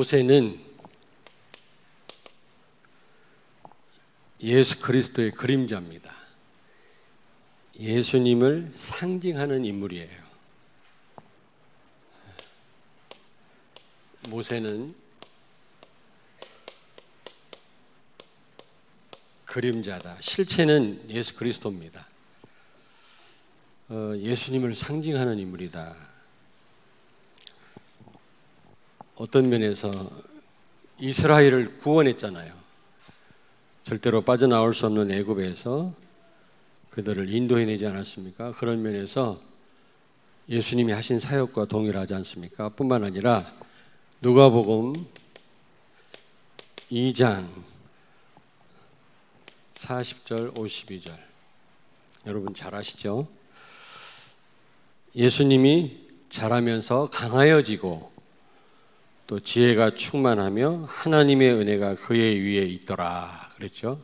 모세는 예수 그리스도의 그림자입니다. 예수님을 상징하는 인물이에요. 모세는 그림자다. 실체는 예수 그리스도입니다. 예수님을 상징하는 인물이다. 어떤 면에서 이스라엘을 구원했잖아요. 절대로 빠져나올 수 없는 애굽에서 그들을 인도해내지 않았습니까? 그런 면에서 예수님이 하신 사역과 동일하지 않습니까? 뿐만 아니라 누가복음 2장 40절 52절 여러분 잘 아시죠? 예수님이 자라면서 강하여지고 또 지혜가 충만하며 하나님의 은혜가 그의 위에 있더라 그랬죠.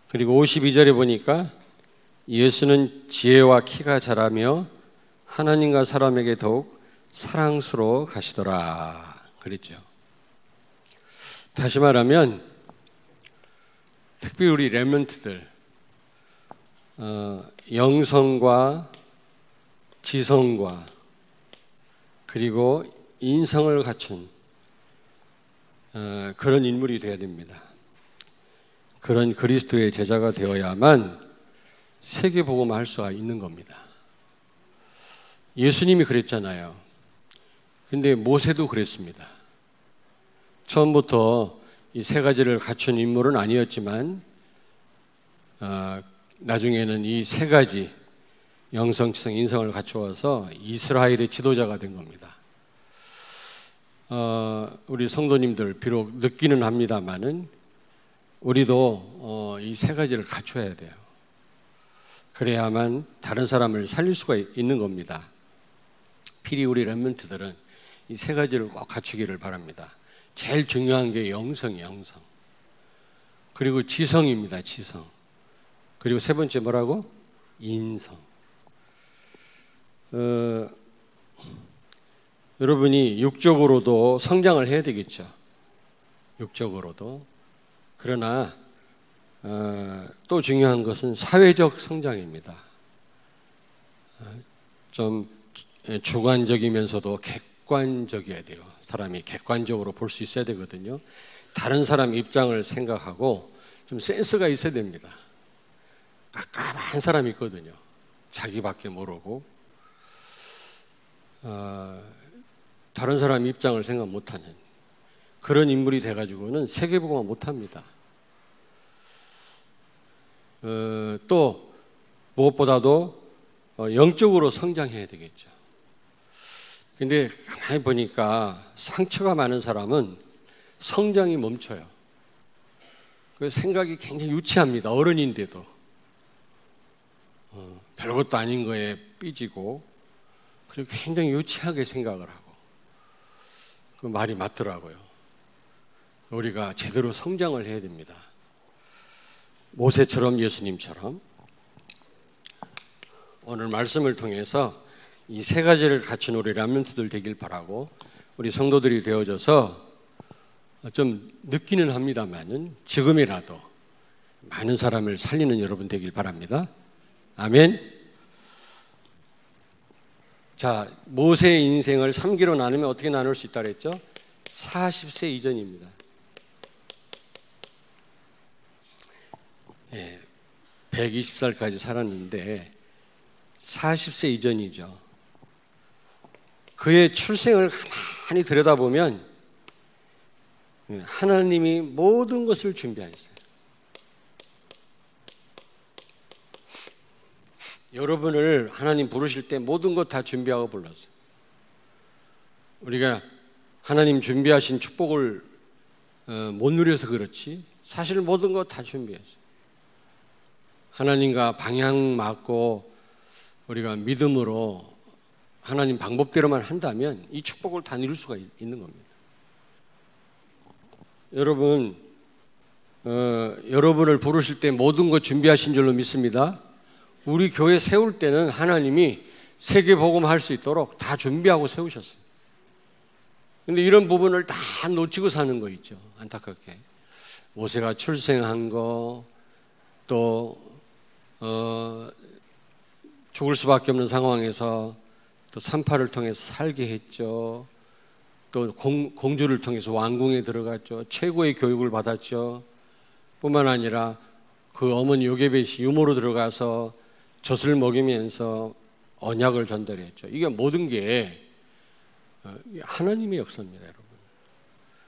그리고 52절에 보니까 예수는 지혜와 키가 자라며 하나님과 사람에게 더욱 사랑스러워 가시더라 그랬죠. 다시 말하면 특별히 우리 렘넌트들 영성과 지성과 그리고 인성을 갖춘 그런 인물이 되어야 됩니다. 그런 그리스도의 제자가 되어야만 세계복음을 할 수가 있는 겁니다. 예수님이 그랬잖아요. 근데 모세도 그랬습니다. 처음부터 이 세 가지를 갖춘 인물은 아니었지만 나중에는 이 세 가지 영성, 지성, 인성을 갖추어서 이스라엘의 지도자가 된 겁니다. 우리 성도님들 비록 늦기는 합니다만은 우리도 이 세 가지를 갖춰야 돼요. 그래야만 다른 사람을 살릴 수가 있는 겁니다. 필히 우리 렘넌트들은 이 세 가지를 꼭 갖추기를 바랍니다. 제일 중요한 게 영성이에요, 영성. 그리고 지성입니다, 지성. 그리고 세 번째 뭐라고? 인성. 여러분이 육적으로도 성장을 해야 되겠죠. 육적으로도. 그러나 또 중요한 것은 사회적 성장입니다. 좀 주관적이면서도 객관적이어야 돼요. 사람이 객관적으로 볼 수 있어야 되거든요. 다른 사람 입장을 생각하고 좀 센스가 있어야 됩니다. 깝깝한 사람이 있거든요. 자기밖에 모르고 다른 사람 입장을 생각 못하는 그런 인물이 돼가지고는 세계복음화 못합니다. 또 무엇보다도 영적으로 성장해야 되겠죠. 근데 가만히 보니까 상처가 많은 사람은 성장이 멈춰요. 그 생각이 굉장히 유치합니다. 어른인데도 별것도 아닌 거에 삐지고 그리고 굉장히 유치하게 생각을 하고 그 말이 맞더라고요. 우리가 제대로 성장을 해야 됩니다. 모세처럼 예수님처럼 오늘 말씀을 통해서 이 세 가지를 갖춘 우리 렘넌트들 되길 바라고 우리 성도들이 되어져서 좀 늦기는 합니다만은 지금이라도 많은 사람을 살리는 여러분 되길 바랍니다. 아멘. 자, 모세의 인생을 3기로 나누면 어떻게 나눌 수 있다 그랬죠? 40세 이전입니다. 120살까지 살았는데 40세 이전이죠. 그의 출생을 가만히 들여다보면 하나님이 모든 것을 준비하셨어요. 여러분을 하나님 부르실 때 모든 것 다 준비하고 불렀어요. 우리가 하나님 준비하신 축복을 못 누려서 그렇지 사실 모든 것 다 준비했어요. 하나님과 방향 맞고 우리가 믿음으로 하나님 방법대로만 한다면 이 축복을 다 누릴 수가 있는 겁니다. 여러분, 여러분을 부르실 때 모든 것 준비하신 줄로 믿습니다. 우리 교회 세울 때는 하나님이 세계복음 할 수 있도록 다 준비하고 세우셨어요. 근데 이런 부분을 다 놓치고 사는 거 있죠. 안타깝게. 모세가 출생한 거, 또 죽을 수밖에 없는 상황에서 또 산파를 통해서 살게 했죠. 또 공주를 통해서 왕궁에 들어갔죠. 최고의 교육을 받았죠. 뿐만 아니라 그 어머니 요게벳이 유모로 들어가서 젖을 먹이면서 언약을 전달했죠. 이게 모든 게 하나님의 역사입니다, 여러분.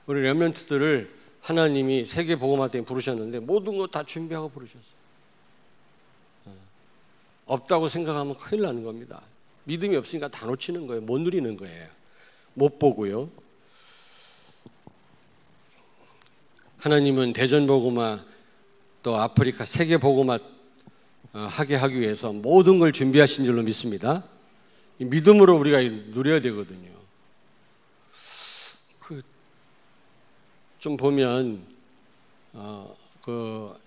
우리 렘넌트들을 하나님이 세계 복음화 때문에 부르셨는데 모든 거 다 준비하고 부르셨어요. 없다고 생각하면 큰일 나는 겁니다. 믿음이 없으니까 다 놓치는 거예요. 못 누리는 거예요. 못 보고요. 하나님은 대전 복음화 또 아프리카 세계 복음화 하게 하기 위해서 모든 걸 준비하신 줄로 믿습니다. 믿음으로 우리가 누려야 되거든요. 좀 보면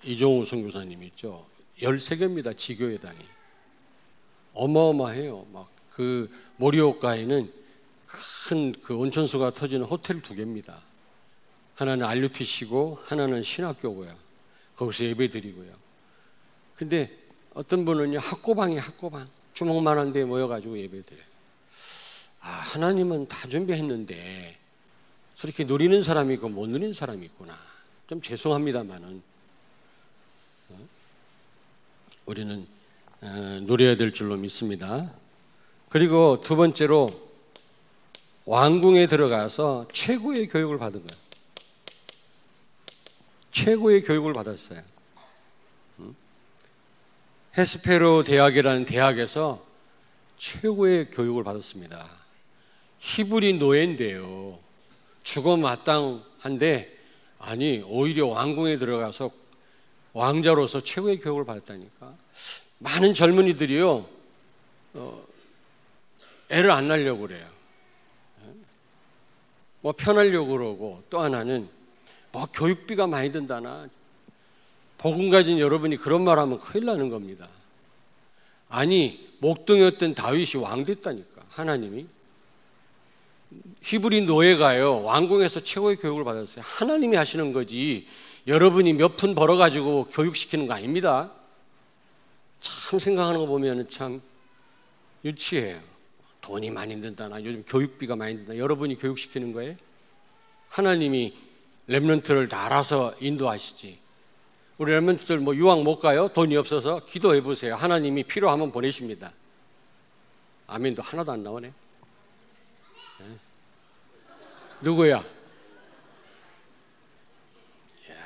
이종우 선교사님 있죠. 13개입니다. 지교회당이. 어마어마해요. 막 그 모리오카에는 큰 그 온천수가 터지는 호텔 2개입니다. 하나는 RUTC고 하나는 신학교고요. 거기서 예배 드리고요. 근데 어떤 분은요, 학고방이 학고방. 주먹만한 데 모여가지고 예배 드려요. 하나님은 다 준비했는데 저렇게 누리는 사람이 있고 못 누리는 사람이 있구나. 좀 죄송합니다만은 우리는 누려야 될 줄로 믿습니다. 그리고 두 번째로 왕궁에 들어가서 최고의 교육을 받은 거예요. 최고의 교육을 받았어요. 헤스페로 대학이라는 대학에서 최고의 교육을 받았습니다. 히브리 노예인데요. 죽어 마땅한데 아니 오히려 왕궁에 들어가서 왕자로서 최고의 교육을 받았다니까. 많은 젊은이들이요 애를 안 낳으려고 그래요. 뭐 편하려고 그러고, 또 하나는 뭐 교육비가 많이 든다나. 복음 가진 여러분이 그런 말 하면 큰일 나는 겁니다. 아니 목동이었던 다윗이 왕 됐다니까. 하나님이 히브리 노예가요 왕궁에서 최고의 교육을 받았어요. 하나님이 하시는 거지 여러분이 몇 푼 벌어가지고 교육시키는 거 아닙니다. 참 생각하는 거 보면 참 유치해요. 돈이 많이 든다나 요즘 교육비가 많이 든다. 여러분이 교육시키는 거예요? 하나님이 렘넌트를 다 알아서 인도하시지. 우리 렘넌트들 뭐 유학 못 가요? 돈이 없어서 기도해 보세요. 하나님이 필요하면 보내십니다. 아멘도 하나도 안 나오네. 네. 누구야? 이야,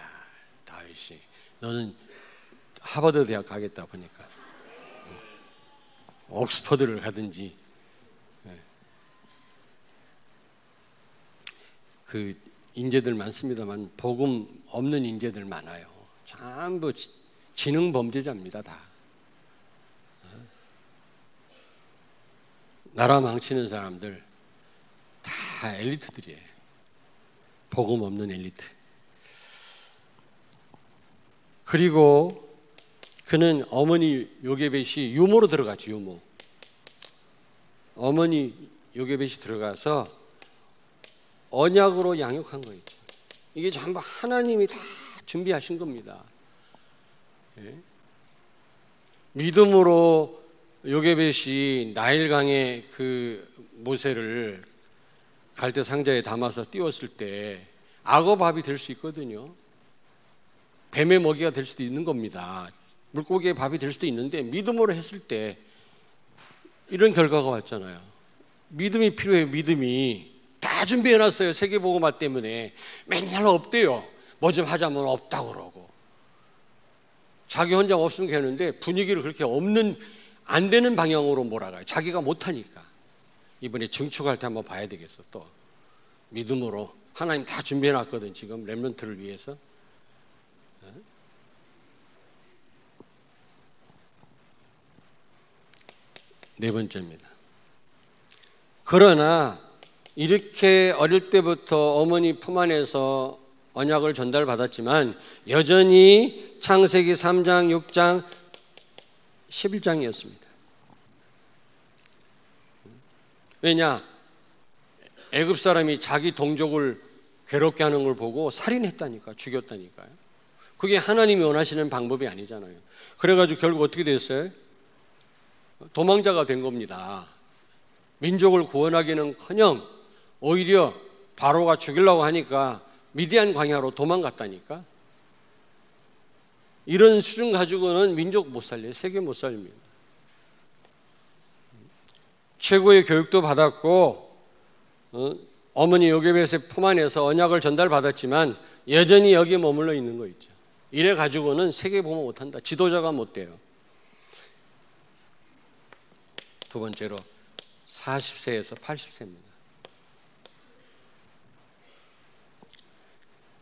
다윗이 너는 하버드 대학 가겠다 보니까 옥스퍼드를 가든지. 그 인재들 많습니다만 복음 없는 인재들 많아요. 전부 지능 범죄자입니다. 다 나라 망치는 사람들 다 엘리트들이에요. 복음 없는 엘리트. 그리고 그는 어머니 요게벳이 유모로 들어갔죠. 유모. 어머니 요게벳이 들어가서 언약으로 양육한 거 있죠. 이게 전부 하나님이 다 준비하신 겁니다. 예? 믿음으로 요게벳이 나일강에 그 모세를 갈대 상자에 담아서 띄웠을 때 악어밥이 될 수 있거든요. 뱀의 먹이가 될 수도 있는 겁니다. 물고기의 밥이 될 수도 있는데 믿음으로 했을 때 이런 결과가 왔잖아요. 믿음이 필요해요. 믿음이. 다 준비해놨어요. 세계복음화 때문에. 맨날 없대요. 뭐 좀 하자면 없다고 그러고. 자기 혼자 없으면 되는데 분위기를 그렇게 없는, 안 되는 방향으로 몰아가요. 자기가 못하니까. 이번에 증축할 때 한번 봐야 되겠어. 또 믿음으로 하나님 다 준비해놨거든. 지금 렘넌트를 위해서. 네 번째입니다. 그러나 이렇게 어릴 때부터 어머니 품 안에서 언약을 전달받았지만 여전히 창세기 3장, 6장, 11장이었습니다. 왜냐? 애굽 사람이 자기 동족을 괴롭게 하는 걸 보고 살인했다니까, 죽였다니까요. 그게 하나님이 원하시는 방법이 아니잖아요. 그래가지고 결국 어떻게 됐어요? 도망자가 된 겁니다. 민족을 구원하기는커녕 오히려 바로가 죽이려고 하니까 미디안 광야로 도망갔다니까. 이런 수준 가지고는 민족 못 살려요. 세계 못 살립니다. 최고의 교육도 받았고 어머니 요게벳의 품 안에서 언약을 전달받았지만 여전히 여기에 머물러 있는 거 있죠. 이래 가지고는 세계 보면 못한다. 지도자가 못 돼요. 두 번째로 40세에서 80세입니다.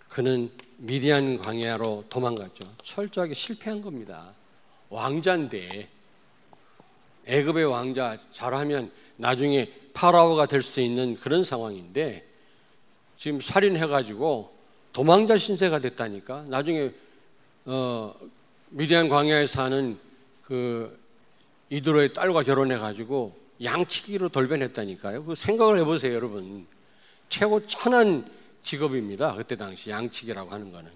그는 미디안 광야로 도망갔죠. 철저하게 실패한 겁니다. 왕자인데, 애굽의 왕자 잘하면 나중에 파라오가 될 수 있는 그런 상황인데 지금 살인해가지고 도망자 신세가 됐다니까. 나중에 미디안 광야에 사는 그 이드로의 딸과 결혼해가지고 양치기로 돌변했다니까요. 그 생각을 해보세요, 여러분. 최고 천한 직업입니다. 그때 당시 양치기라고 하는 거는.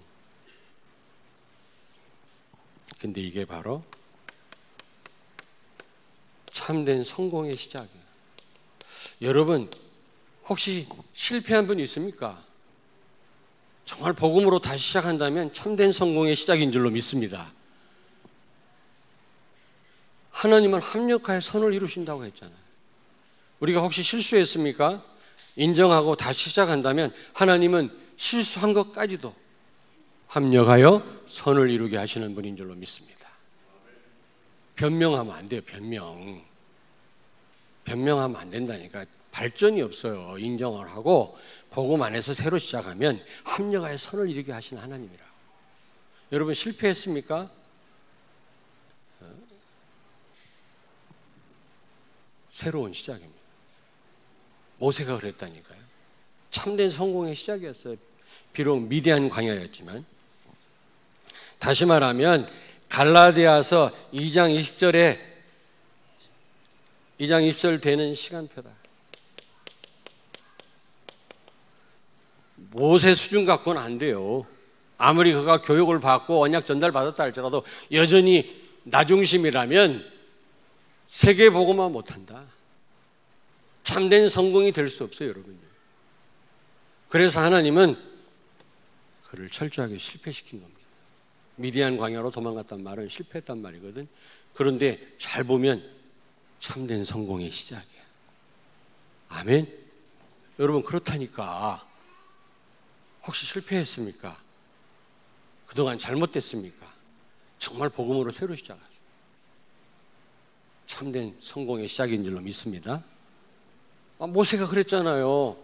근데 이게 바로 참된 성공의 시작이에요. 여러분, 혹시 실패한 분 있습니까? 정말 복음으로 다시 시작한다면 참된 성공의 시작인 줄로 믿습니다. 하나님은 합력하여 선을 이루신다고 했잖아요. 우리가 혹시 실수했습니까? 인정하고 다시 시작한다면 하나님은 실수한 것까지도 합력하여 선을 이루게 하시는 분인 줄로 믿습니다. 변명하면 안 돼요. 변명하면 안 된다니까. 발전이 없어요. 인정을 하고 복음 안에서 새로 시작하면 합력하여 선을 이루게 하시는 하나님이라고. 여러분 실패했습니까? 새로운 시작입니다. 모세가 그랬다니까요. 참된 성공의 시작이었어요. 비록 미디안 광야였지만. 다시 말하면 갈라디아서 2장 20절 되는 시간표다. 모세 수준 갖고는 안 돼요. 아무리 그가 교육을 받고 언약 전달받았다 할지라도 여전히 나 중심이라면 세계 보고만 못한다. 참된 성공이 될 수 없어요, 여러분. 그래서 하나님은 그를 철저하게 실패시킨 겁니다. 미디안 광야로 도망갔단 말은 실패했단 말이거든. 그런데 잘 보면 참된 성공의 시작이야. 아멘? 여러분 그렇다니까. 혹시 실패했습니까? 그동안 잘못됐습니까? 정말 복음으로 새로 시작하세요. 참된 성공의 시작인 줄로 믿습니다. 모세가 그랬잖아요.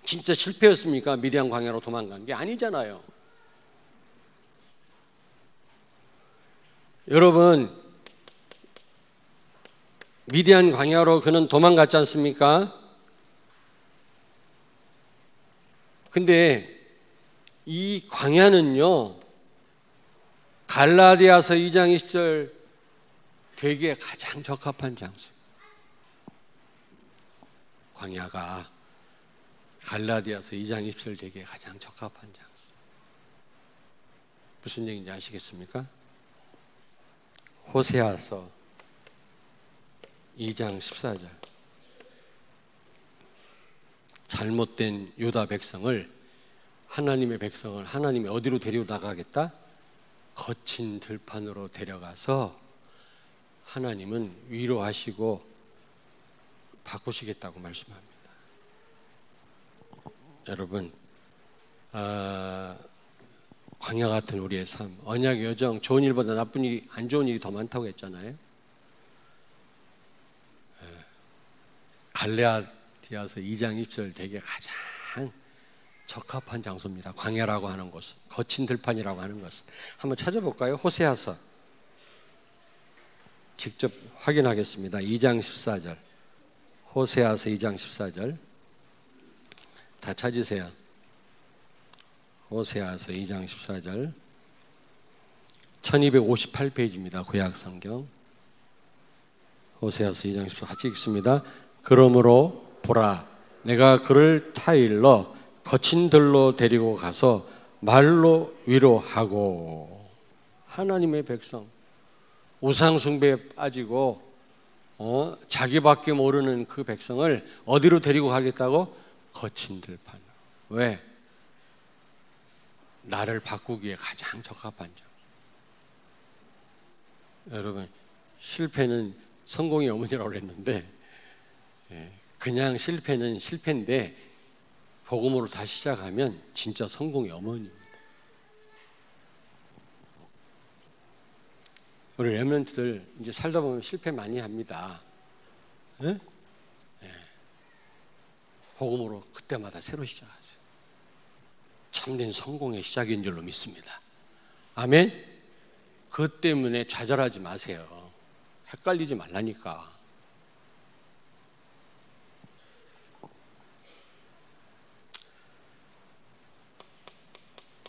진짜 실패였습니까? 미디안 광야로 도망간 게 아니잖아요. 여러분, 미디안 광야로 그는 도망갔지 않습니까? 근데 이 광야는요, 갈라디아서 2장 20절 되기에 가장 적합한 장소. 광야가 갈라디아서 2장 20절 되기에 가장 적합한 장소. 무슨 얘기인지 아시겠습니까? 호세아서 2장 14절. 잘못된 유다 백성을, 하나님의 백성을 하나님이 어디로 데려나가겠다? 거친 들판으로 데려가서 하나님은 위로하시고 바꾸시겠다고 말씀합니다. 여러분, 광야 같은 우리의 삶, 언약의 여정, 좋은 일보다 나쁜 일이, 안 좋은 일이 더 많다고 했잖아요. 갈라디아서 2장 20절 되게 가장 적합한 장소입니다. 광야라고 하는 곳은, 거친 들판이라고 하는 것은. 한번 찾아볼까요? 호세아서 직접 확인하겠습니다. 2장 14절. 호세아서 2장 14절. 다 찾으세요. 호세아서 2장 14절. 1258페이지입니다. 구약성경. 호세아서 2장 14절 같이 읽습니다. 그러므로 보라, 내가 그를 타일러 거친 들로 데리고 가서 말로 위로하고. 하나님의 백성, 우상 숭배에 빠지고 자기밖에 모르는 그 백성을 어디로 데리고 가겠다고? 거친 들판으로. 왜? 나를 바꾸기에 가장 적합한 점. 여러분, 실패는 성공의 어머니라고 그랬는데, 그냥 실패는 실패인데 복음으로 다시 시작하면 진짜 성공의 어머니입니다. 우리 렘넌트들 이제 살다 보면 실패 많이 합니다. 네? 복음으로 그때마다 새로 시작하세요. 참된 성공의 시작인 줄로 믿습니다. 아멘? 그것 때문에 좌절하지 마세요. 헷갈리지 말라니까.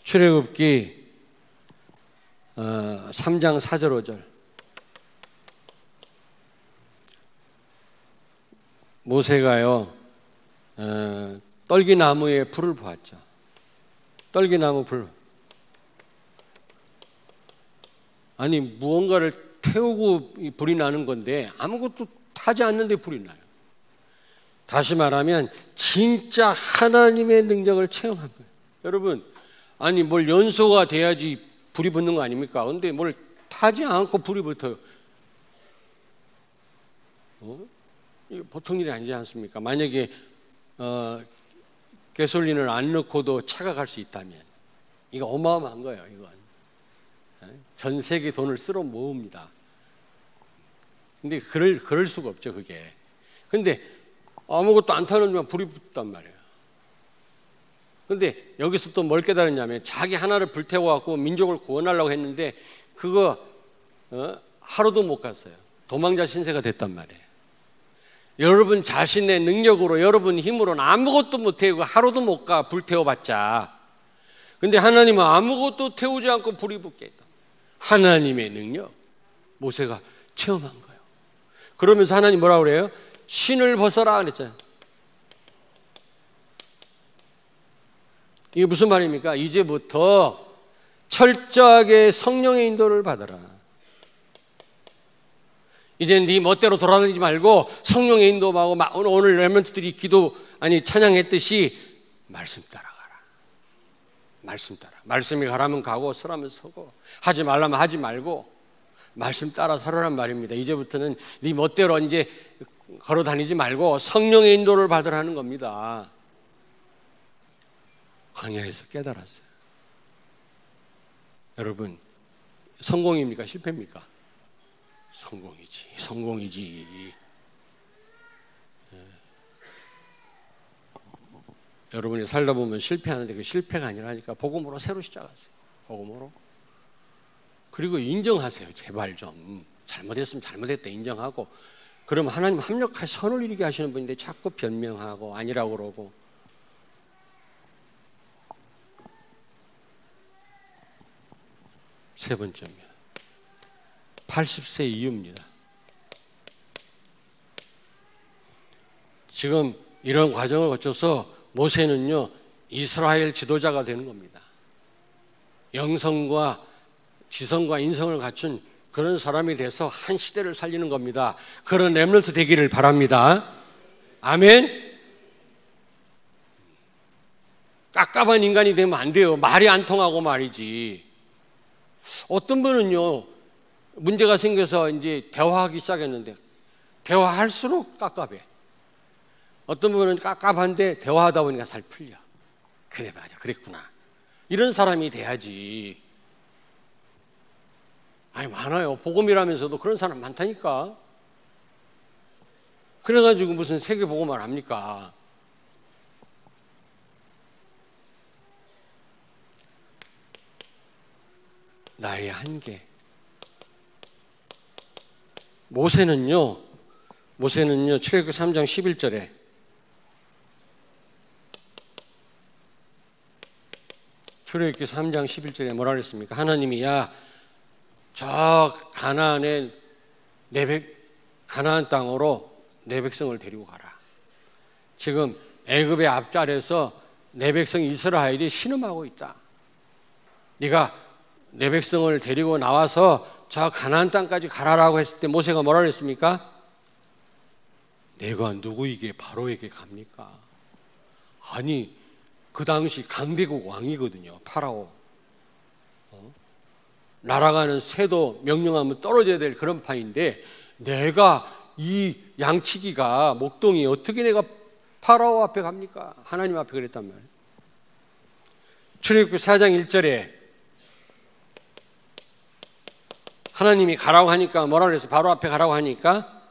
출애굽기 3장 4절 5절. 모세가요 떨기나무에 불을 보았죠. 떨기나무 불. 아니 무언가를 태우고 불이 나는 건데 아무것도 타지 않는데 불이 나요. 다시 말하면 진짜 하나님의 능력을 체험한 거예요. 여러분, 아니 뭘 연소가 돼야지 불이 붙는 거 아닙니까? 근데 뭘 타지 않고 불이 붙어요. 이거 보통 일이 아니지 않습니까? 만약에 가솔린을 안 넣고도 차가 갈 수 있다면 이거 어마어마한 거예요. 이건 전 세계 돈을 쓸어 모읍니다. 근데 그럴 수가 없죠, 그게. 근데 아무것도 안 타는데 불이 붙단 말이에요. 근데 여기서 또 뭘 깨달았냐면 자기 하나를 불태워갖고 민족을 구원하려고 했는데 그거 하루도 못 갔어요. 도망자 신세가 됐단 말이에요. 여러분 자신의 능력으로 여러분 힘으로는 아무것도 못 태우고 하루도 못 가 불태워봤자. 근데 하나님은 아무것도 태우지 않고 불이 붙게 했다. 하나님의 능력 모세가 체험한 거예요. 그러면서 하나님 뭐라고 그래요? 신을 벗어라 그랬잖아요. 이게 무슨 말입니까? 이제부터 철저하게 성령의 인도를 받아라. 이제 네 멋대로 돌아다니지 말고 성령의 인도하고 오늘 렘넌트들이 찬양했듯이 말씀 따라가라. 말씀 따라. 말씀이 가라면 가고 서라면 서고 하지 말라면 하지 말고 말씀 따라 살아란 말입니다. 이제부터는 네 멋대로 이제 걸어 다니지 말고 성령의 인도를 받으라는 겁니다. 광야에서 깨달았어요. 여러분, 성공입니까? 실패입니까? 성공이지. 여러분이 살다 보면 실패하는데 그 실패가 아니라니까 복음으로 새로 시작하세요. 복음으로. 그리고 인정하세요. 제발 좀. 잘못했으면 잘못했다 인정하고. 그럼 하나님 합력할 선을 이루게 하시는 분인데 자꾸 변명하고 아니라고 그러고. 세 번째입니다. 80세 이후입니다. 지금 이런 과정을 거쳐서 모세는요 이스라엘 지도자가 되는 겁니다. 영성과 지성과 인성을 갖춘 그런 사람이 돼서 한 시대를 살리는 겁니다. 그런 렘넌트 되기를 바랍니다. 아멘. 깝깝한 인간이 되면 안 돼요. 말이 안 통하고 말이지. 어떤 분은요 문제가 생겨서 이제 대화하기 시작했는데 대화할수록 깝깝해. 어떤 분은 깝깝한데 대화하다 보니까 잘 풀려. 그래 맞아 그랬구나. 이런 사람이 돼야지. 아니 많아요. 복음이라면서도 그런 사람 많다니까. 그래가지고 무슨 세계 복음을 합니까? 나의 한계. 모세는요 출애굽기 3장 11절에 출애굽기 3장 11절에 뭐라 그랬습니까? 하나님이 저 가나안 땅으로 내 백성을 데리고 가라. 지금 애굽의 앞자리에서 내 백성 이스라엘이 신음하고 있다. 네가 내 백성을 데리고 나와서 저 가나안 땅까지 가라라고 했을 때 모세가 뭐라 그랬습니까? 내가 누구에게 바로에게 갑니까? 아니 그 당시 강대국 왕이거든요. 파라오. 날아가는 새도 명령하면 떨어져야 될 그런 파인데 내가 이 양치기가 목동이 어떻게 내가 파라오 앞에 갑니까? 하나님 앞에 그랬단 말이에요. 출애굽기 4장 1절에 하나님이 가라고 하니까 뭐라 그랬어요? 바로 앞에 가라고 하니까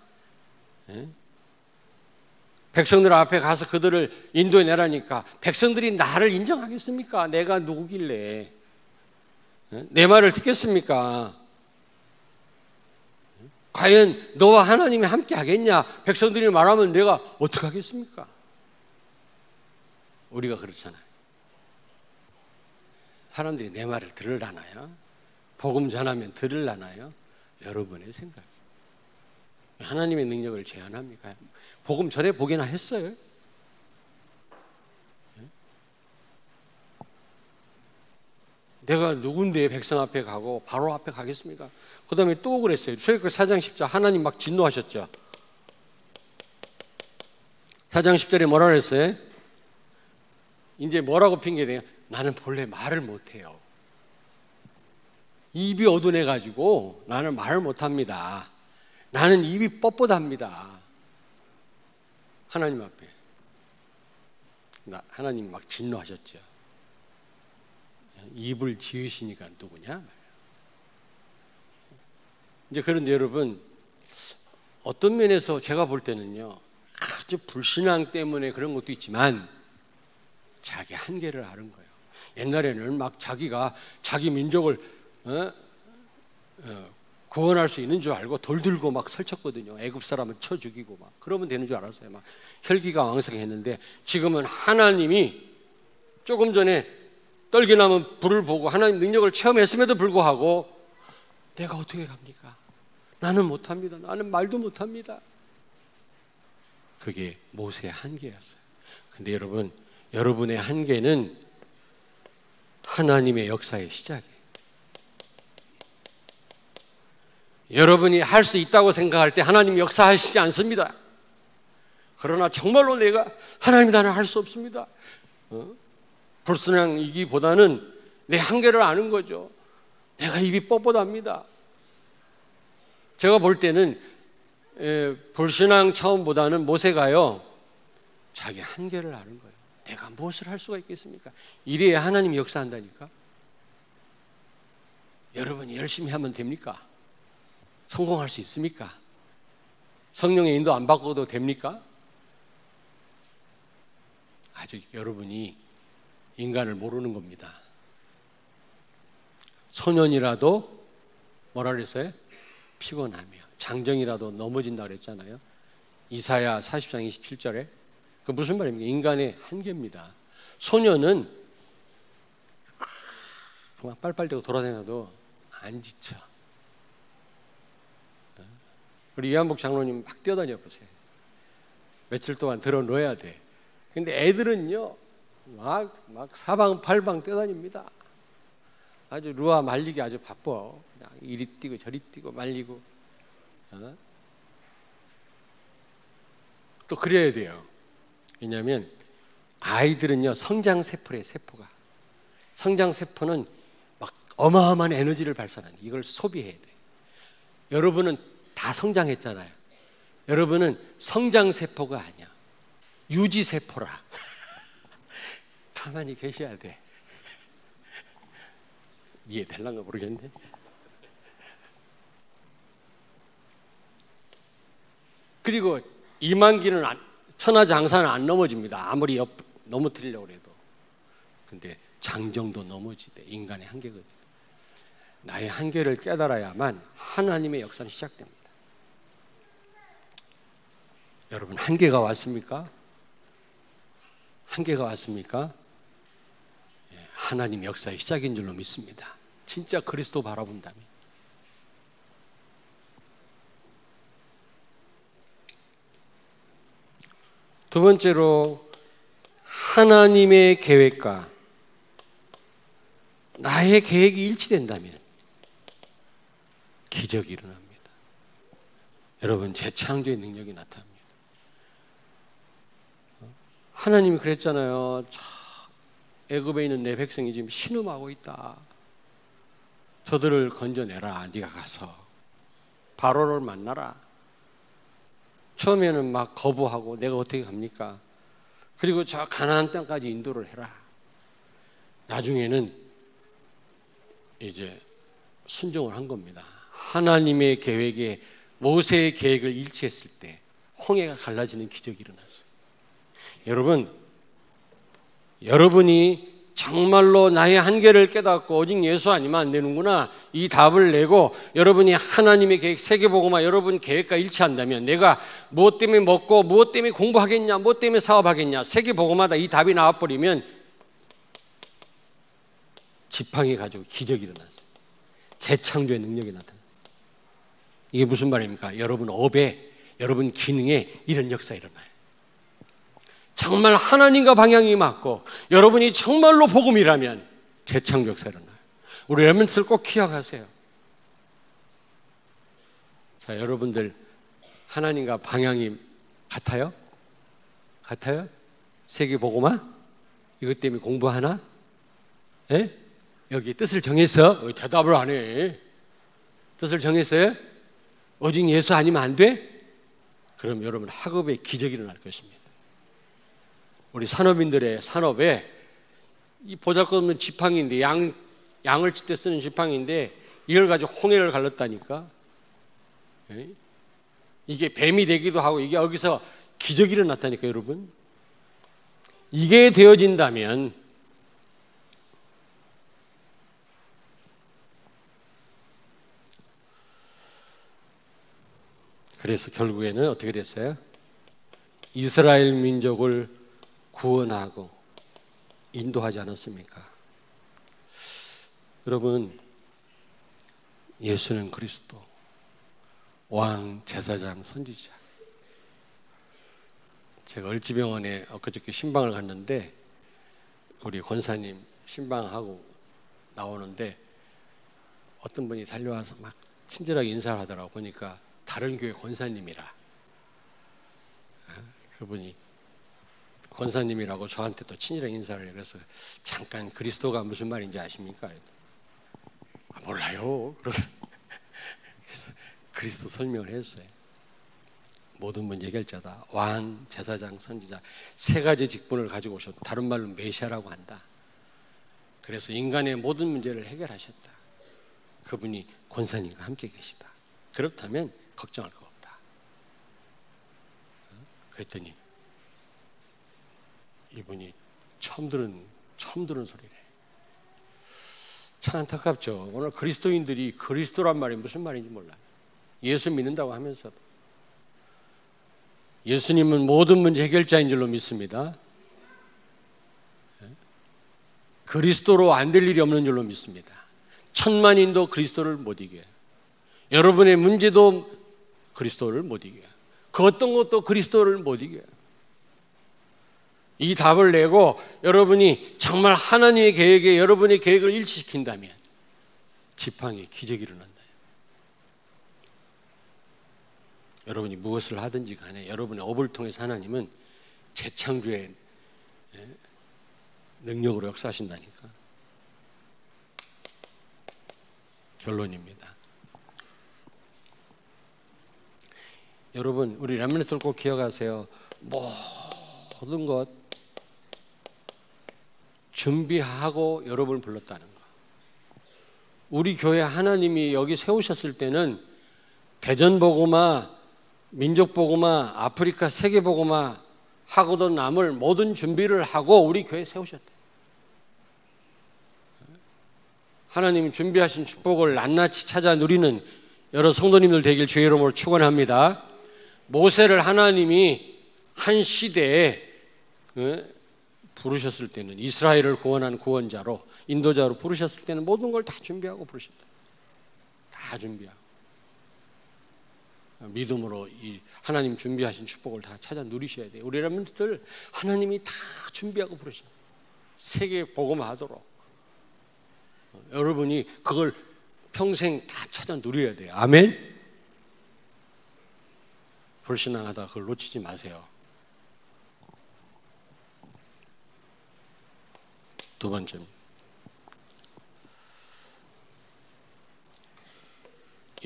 백성들 앞에 가서 그들을 인도해 내라니까 백성들이 나를 인정하겠습니까? 내가 누구길래 내 말을 듣겠습니까? 과연 너와 하나님이 함께 하겠냐? 백성들이 말하면 내가 어떻게 하겠습니까? 우리가 그렇잖아요. 사람들이 내 말을 들으려나요? 복음 전하면 들으려나요? 여러분의 생각. 하나님의 능력을 제한합니까? 복음 전에 보기나 했어요? 내가 누군데 백성 앞에 가고 바로 앞에 가겠습니까? 그 다음에 또 그랬어요. 출애굽기 4장 10절 하나님 막 진노하셨죠. 4장 10절에 뭐라 그랬어요? 이제 뭐라고 핑계대요? 나는 본래 말을 못해요. 입이 어두워가지고 나는 말을 못합니다. 나는 입이 뻣뻣합니다. 하나님 앞에 하나님 막 진노하셨죠. 입을 지으시니까 누구냐? 이제 그런데 여러분 어떤 면에서 제가 볼 때는요 아주 불신앙 때문에 그런 것도 있지만 자기 한계를 아는 거예요. 옛날에는 막 자기가 자기 민족을 구원할 수 있는 줄 알고 돌 들고 막 설쳤거든요. 애굽 사람을 쳐 죽이고 막 그러면 되는 줄 알았어요. 막 혈기가 왕성했는데 지금은 하나님이 조금 전에 떨기나면 불을 보고 하나님 능력을 체험했음에도 불구하고 내가 어떻게 갑니까? 나는 못합니다. 나는 말도 못합니다. 그게 모세의 한계였어요. 근데 여러분, 여러분의 한계는 하나님의 역사의 시작이에요. 여러분이 할 수 있다고 생각할 때 하나님 역사하시지 않습니다. 그러나 정말로 내가 하나님 나는 할 수 없습니다. 불순항이기보다는 내 한계를 아는 거죠. 내가 입이 뻣뻣합니다. 제가 볼 때는 불신앙 차원보다는 모세가요 자기 한계를 아는 거예요. 내가 무엇을 할 수가 있겠습니까? 이래야 하나님이 역사한다니까. 여러분이 열심히 하면 됩니까? 성공할 수 있습니까? 성령의 인도 안 받고도 됩니까? 아직 여러분이 인간을 모르는 겁니다. 소년이라도 뭐라 그랬어요? 피곤하며 장정이라도 넘어진다 그랬잖아요. 이사야 40장 27절에 그 무슨 말입니까? 인간의 한계입니다. 소년은 그만 빨빨대고 돌아다녀도 안 지쳐. 우리 이한복 장로님 막 뛰어다녀 보세요. 며칠 동안 들어 놓아야 돼. 근데 애들은요 막 사방팔방 뛰어다닙니다. 아주 루아 말리기 아주 바빠. 그냥 이리 뛰고 저리 뛰고 말리고. 또 그래야 돼요. 왜냐하면 아이들은요 성장세포래. 세포가 성장세포는 막 어마어마한 에너지를 발산하는 이걸 소비해야 돼. 여러분은 다 성장했잖아요. 여러분은 성장세포가 아니야. 유지세포라. 가만히 계셔야 돼. 이해될란가 모르겠네. 그리고 이만기는 천하장사는 안 넘어집니다. 아무리 넘어뜨리려고 해도. 근데 장정도 넘어지대. 인간의 한계거든요. 나의 한계를 깨달아야만 하나님의 역사는 시작됩니다. 여러분 한계가 왔습니까? 한계가 왔습니까? 하나님 역사의 시작인 줄로 믿습니다. 진짜 그리스도 바라본다면. 두 번째로 하나님의 계획과 나의 계획이 일치된다면 기적이 일어납니다. 여러분, 재창조의 능력이 나타납니다. 하나님이 그랬잖아요. 애굽에 있는 내 백성이 지금 신음하고 있다. 저들을 건져내라. 네가 가서 바로를 만나라. 처음에는 막 거부하고 내가 어떻게 갑니까? 그리고 저 가나안 땅까지 인도를 해라. 나중에는 이제 순종을 한 겁니다. 하나님의 계획에 모세의 계획을 일치했을 때 홍해가 갈라지는 기적이 일어났어요. 여러분, 여러분이 정말로 나의 한계를 깨닫고 오직 예수 아니면 안 되는구나, 이 답을 내고 여러분이 하나님의 계획, 세계복음화 여러분 계획과 일치한다면 내가 무엇 때문에 먹고 무엇 때문에 공부하겠냐, 무엇 때문에 사업하겠냐, 세계복음화다 이 답이 나와버리면 지팡이 가지고 기적이 일어났어요. 재창조의 능력이 나타나요. 이게 무슨 말입니까? 여러분 업에, 여러분 기능에 이런 역사 일어나요. 정말 하나님과 방향이 맞고 여러분이 정말로 복음이라면 재창조 역사 일어나요. 우리 렘넌트를 꼭 기억하세요. 자, 여러분들 하나님과 방향이 같아요? 같아요? 세계복음화? 이것 때문에 공부하나? 예? 여기 뜻을 정해서 대답을 안 해. 뜻을 정했어요? 오직 예수 아니면 안 돼? 그럼 여러분 학업에 기적이 일어날 것입니다. 우리 산업인들의 산업에 이 보잘것없는 지팡이인데 양을 칠 때 쓰는 지팡이인데 이걸 가지고 홍해를 갈랐다니까. 이게 뱀이 되기도 하고 이게 여기서 기적이 일어났다니까 여러분. 이게 되어진다면 그래서 결국에는 어떻게 됐어요? 이스라엘 민족을 구원하고 인도하지 않았습니까? 여러분, 예수는 그리스도, 왕, 제사장, 선지자. 제가 을지병원에 엊그저께 신방을 갔는데 우리 권사님 신방하고 나오는데 어떤 분이 달려와서 막 친절하게 인사를 하더라고. 보니까 다른 교회 권사님이라. 그분이 권사님이라고 저한테 또 친절하게 인사를 해요. 그래서 잠깐 그리스도가 무슨 말인지 아십니까? 몰라요. 그래서 그리스도 설명을 했어요. 모든 문제 해결자다. 왕, 제사장, 선지자 세 가지 직분을 가지고 오셨다. 다른 말로 메시아라고 한다. 그래서 인간의 모든 문제를 해결하셨다. 그분이 권사님과 함께 계시다. 그렇다면 걱정할 거 없다. 그랬더니 이분이 처음 들은 소리래. 참 안타깝죠. 오늘 그리스도인들이 그리스도란 말이 무슨 말인지 몰라요. 예수 믿는다고 하면서도 예수님은 모든 문제 해결자인 줄로 믿습니다. 그리스도로 안 될 일이 없는 줄로 믿습니다. 천만인도 그리스도를 못 이겨요. 여러분의 문제도 그리스도를 못 이겨요. 그 어떤 것도 그리스도를 못 이겨요. 이 답을 내고 여러분이 정말 하나님의 계획에 여러분의 계획을 일치시킨다면 지팡이에 기적이 일어난다. 여러분이 무엇을 하든지 간에 여러분의 업을 통해서 하나님은 재창조의 능력으로 역사하신다니까. 결론입니다. 여러분, 우리 렘넌트들 꼭 기억하세요. 모든 것 준비하고 여러분을 불렀다는 거. 우리 교회 하나님이 여기 세우셨을 때는 대전복음화, 민족복음화, 아프리카 세계복음화 하고도 남을 모든 준비를 하고 우리 교회에 세우셨대. 하나님이 준비하신 축복을 낱낱이 찾아 누리는 여러 성도님들 되길 주의 이름으로 축원합니다. 모세를 하나님이 한 시대에 부르셨을 때는 이스라엘을 구원한 구원자로 인도자로 부르셨을 때는 모든 걸 다 준비하고 부르셨다. 다 준비하고. 믿음으로 이 하나님 준비하신 축복을 다 찾아 누리셔야 돼요. 우리 렘넌트들 하나님이 다 준비하고 부르신 세계 복음화하도록 여러분이 그걸 평생 다 찾아 누려야 돼요. 아멘. 불신앙하다 그걸 놓치지 마세요. 두 번째입니다.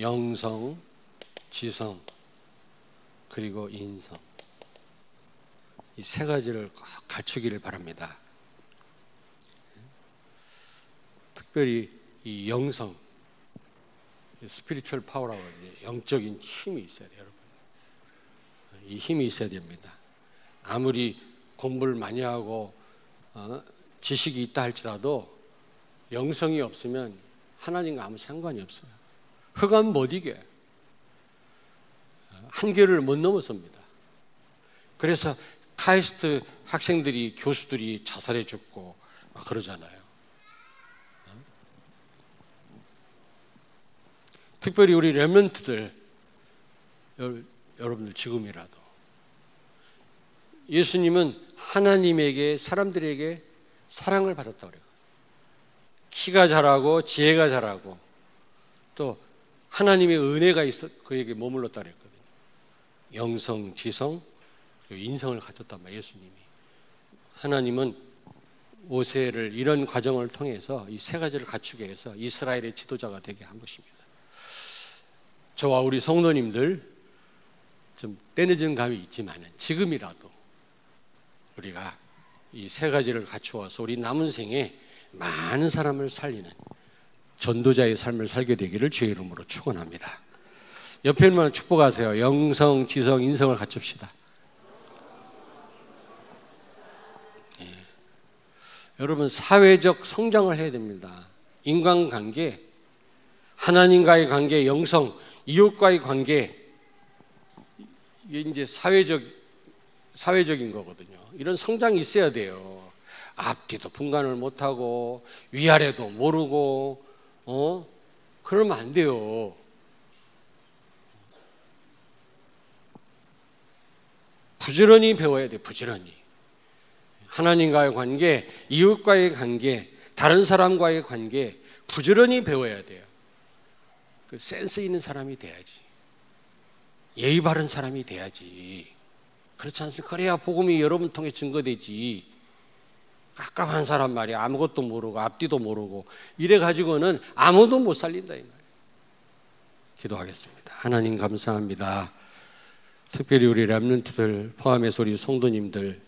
영성, 지성, 그리고 인성. 이 세 가지를 꼭 갖추기를 바랍니다. 특별히 이 영성, 스피리추얼 파워라고 하죠. 영적인 힘이 있어야 돼요, 여러분. 이 힘이 있어야 됩니다. 아무리 공부를 많이 하고 지식이 있다 할지라도 영성이 없으면 하나님과 아무 상관이 없어요. 흑암 못 이겨요. 한계를 못 넘어섭니다. 그래서 카이스트 학생들이 교수들이 자살해 죽고 막 그러잖아요. 특별히 우리 렘넌트들 여러분들 지금이라도 예수님은 하나님에게 사람들에게 사랑을 받았다고 그래요. 키가 자라고 지혜가 자라고 또 하나님의 은혜가 있어 그에게 머물렀다 그랬거든요. 영성, 지성, 그리고 인성을 가졌단 말이에요. 예수님이. 하나님은 모세를 이런 과정을 통해서 이 세 가지를 갖추게 해서 이스라엘의 지도자가 되게 한 것입니다. 저와 우리 성도님들 좀 때늦은 감이 있지만 지금이라도 우리가 이 세 가지를 갖추어서 우리 남은 생에 많은 사람을 살리는 전도자의 삶을 살게 되기를 주의 이름으로 축원합니다. 옆에 있는 분을 축복하세요. 영성, 지성, 인성을 갖춥시다. 네. 여러분 사회적 성장을 해야 됩니다. 인간관계, 하나님과의 관계, 영성, 이웃과의 관계 이게 이제 사회적인 거거든요. 이런 성장이 있어야 돼요. 앞뒤도 분간을 못하고 위아래도 모르고 그러면 안 돼요. 부지런히 배워야 돼요. 부지런히. 하나님과의 관계, 이웃과의 관계, 다른 사람과의 관계 부지런히 배워야 돼요. 그 센스 있는 사람이 돼야지. 예의 바른 사람이 돼야지. 그렇지 않습니까? 그래야 복음이 여러분 통해 증거되지. 깝깝한 사람 말이야. 아무것도 모르고 앞뒤도 모르고 이래 가지고는 아무도 못 살린다 이 말이에요. 기도하겠습니다. 하나님 감사합니다. 특별히 우리 렘넌트들 포함해서 우리 성도님들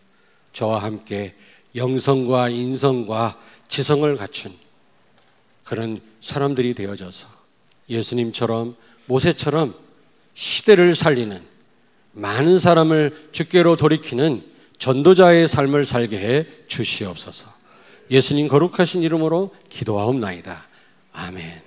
저와 함께 영성과 인성과 지성을 갖춘 그런 사람들이 되어져서 예수님처럼 모세처럼 시대를 살리는 많은 사람을 주께로 돌이키는 전도자의 삶을 살게 해 주시옵소서. 예수님 거룩하신 이름으로 기도하옵나이다. 아멘.